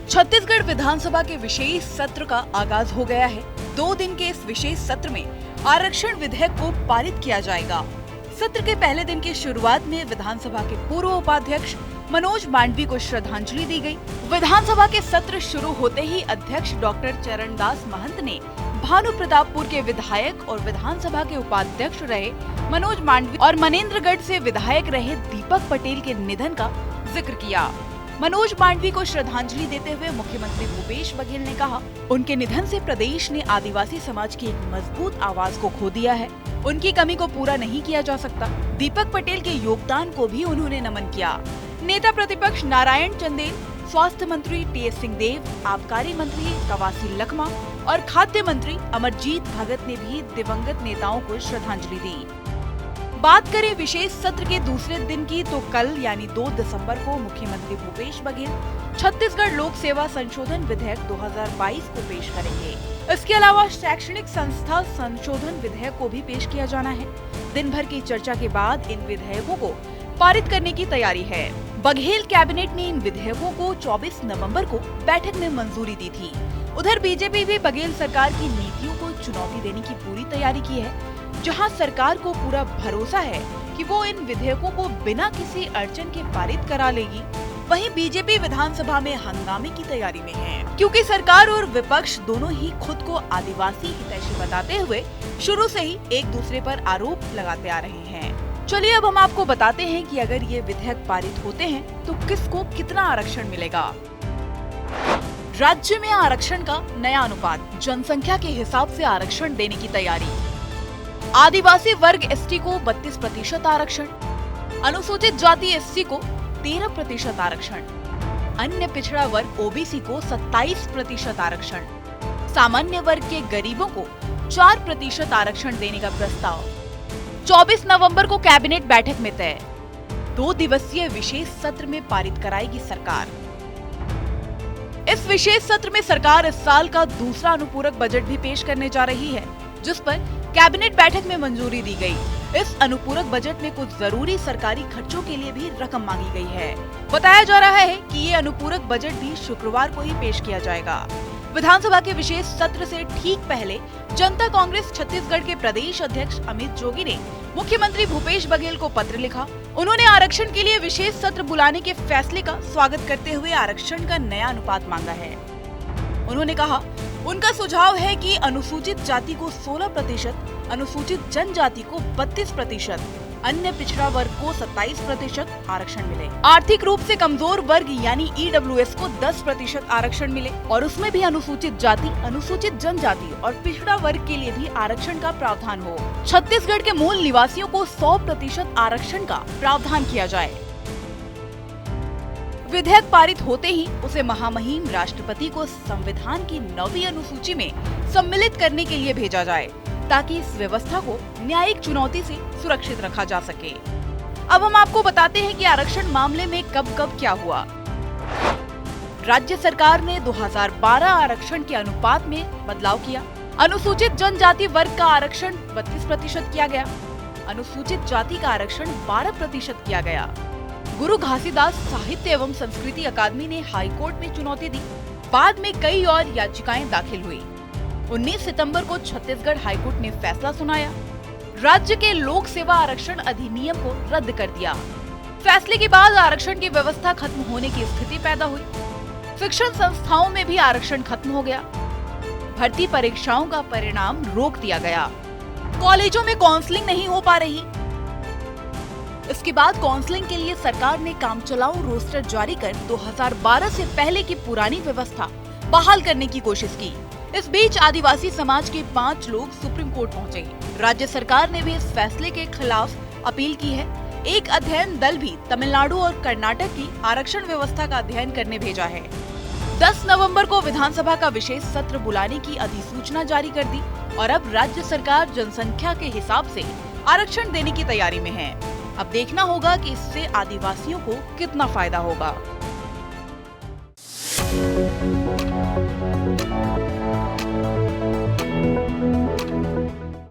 छत्तीसगढ़ विधानसभा के विशेष सत्र का आगाज हो गया है। 2 दिन के इस विशेष सत्र में आरक्षण विधेयक को पारित किया जाएगा। सत्र के पहले दिन की शुरुआत में विधानसभा के पूर्व उपाध्यक्ष मनोज मांडवी को श्रद्धांजलि दी गई। विधानसभा के सत्र शुरू होते ही अध्यक्ष डॉक्टर चरणदास महंत ने भानु प्रतापपुर के विधायक और विधानसभा के उपाध्यक्ष रहे मनोज मांडवी और मनेन्द्रगढ़ से विधायक रहे दीपक पटेल के निधन का जिक्र किया। मनोज मांडवी को श्रद्धांजलि देते हुए मुख्यमंत्री भूपेश बघेल ने कहा, उनके निधन से प्रदेश ने आदिवासी समाज की एक मजबूत आवाज को खो दिया है। उनकी कमी को पूरा नहीं किया जा सकता। दीपक पटेल के योगदान को भी उन्होंने नमन किया। नेता प्रतिपक्ष नारायण चंदेल, स्वास्थ्य मंत्री टी.एस. सिंहदेव, आबकारी मंत्री कवासी लखमा और खाद्य मंत्री अमरजीत भगत ने भी दिवंगत नेताओं को श्रद्धांजलि दी। बात करें विशेष सत्र के दूसरे दिन की तो कल यानी 2 दिसंबर को मुख्यमंत्री भूपेश बघेल छत्तीसगढ़ लोक सेवा संशोधन विधेयक 2022 को पेश करेंगे। इसके अलावा शैक्षणिक संस्था संशोधन विधेयक को भी पेश किया जाना है। दिन भर की चर्चा के बाद इन विधेयकों को पारित करने की तैयारी है। बघेल कैबिनेट ने इन विधेयकों को 24 नवंबर को बैठक में मंजूरी दी थी। उधर बीजेपी भी बघेल सरकार की नीतियों को चुनौती देने की पूरी तैयारी की है। जहां सरकार को पूरा भरोसा है कि वो इन विधेयकों को बिना किसी अड़चन के पारित करा लेगी, वहीं बीजेपी विधानसभा में हंगामे की तैयारी में है, क्योंकि सरकार और विपक्ष दोनों ही खुद को आदिवासी हितैषी बताते हुए शुरू से ही एक दूसरे पर आरोप लगाते आ रहे हैं। चलिए अब हम आपको बताते हैं कि अगर ये विधेयक पारित होते हैं तो किसको कितना आरक्षण मिलेगा। राज्य में आरक्षण का नया अनुपात, जनसंख्या के हिसाब से आरक्षण देने की तैयारी। आदिवासी वर्ग एसटी को 32% आरक्षण, अनुसूचित जाति एससी को 13% आरक्षण, अन्य पिछड़ा वर्ग ओबीसी को 27% आरक्षण, सामान्य वर्ग के गरीबों को 4% आरक्षण देने का प्रस्ताव 24 नवंबर को कैबिनेट बैठक में तय। 2 दिवसीय विशेष सत्र में पारित कराएगी सरकार। इस विशेष सत्र में सरकार इस साल का दूसरा अनुपूरक बजट भी पेश करने जा रही है, जिस पर कैबिनेट बैठक में मंजूरी दी गई। इस अनुपूरक बजट में कुछ जरूरी सरकारी खर्चों के लिए भी रकम मांगी गई है। बताया जा रहा है कि ये अनुपूरक बजट भी शुक्रवार को ही पेश किया जाएगा। विधानसभा के विशेष सत्र से ठीक पहले जनता कांग्रेस छत्तीसगढ़ के प्रदेश अध्यक्ष अमित जोगी ने मुख्यमंत्री भूपेश बघेल को पत्र लिखा। उन्होंने आरक्षण के लिए विशेष सत्र बुलाने के फैसले का स्वागत करते हुए आरक्षण का नया अनुपात मांगा है। उन्होंने कहा, उनका सुझाव है कि अनुसूचित जाति को 16%, अनुसूचित जनजाति को 32%, अन्य पिछड़ा वर्ग को 27% आरक्षण मिले। आर्थिक रूप से कमजोर वर्ग यानी ईडब्ल्यूएस को 10% आरक्षण मिले और उसमें भी अनुसूचित जाति, अनुसूचित जनजाति और पिछड़ा वर्ग के लिए भी आरक्षण का प्रावधान हो। छत्तीसगढ़ के मूल निवासियों को 100% आरक्षण का प्रावधान किया जाए। विधेयक पारित होते ही उसे महामहिम राष्ट्रपति को संविधान की 9वीं अनुसूची में सम्मिलित करने के लिए भेजा जाए, ताकि इस व्यवस्था को न्यायिक चुनौती से सुरक्षित रखा जा सके। अब हम आपको बताते हैं कि आरक्षण मामले में कब कब क्या हुआ। राज्य सरकार ने 2012 आरक्षण के अनुपात में बदलाव किया। अनुसूचित जनजाति वर्ग का आरक्षण 32% किया गया। अनुसूचित जाति का आरक्षण 12% किया गया। गुरु घासीदास साहित्य एवं संस्कृति अकादमी ने हाईकोर्ट में चुनौती दी। बाद में कई और याचिकाएं दाखिल हुई। 19 सितंबर को छत्तीसगढ़ हाईकोर्ट ने फैसला सुनाया। राज्य के लोक सेवा आरक्षण अधिनियम को रद्द कर दिया। फैसले के बाद आरक्षण की व्यवस्था खत्म होने की स्थिति पैदा हुई। शिक्षण संस्थाओं में भी आरक्षण खत्म हो गया। भर्ती परीक्षाओं का परिणाम रोक दिया गया। कॉलेजों में काउंसलिंग नहीं हो पा रही। इसके बाद काउंसलिंग के लिए सरकार ने कामचलाऊ रोस्टर जारी कर 2012 से पहले की पुरानी व्यवस्था बहाल करने की कोशिश की। इस बीच आदिवासी समाज के 5 लोग सुप्रीम कोर्ट पहुंचे। राज्य सरकार ने भी इस फैसले के खिलाफ अपील की है। एक अध्ययन दल भी तमिलनाडु और कर्नाटक की आरक्षण व्यवस्था का अध्ययन करने भेजा है। 10 नवंबर को विधानसभा का विशेष सत्र बुलाने की अधिसूचना जारी कर दी और अब राज्य सरकार जनसंख्या के हिसाब से आरक्षण देने की तैयारी में है। अब देखना होगा कि इससे आदिवासियों को कितना फायदा होगा।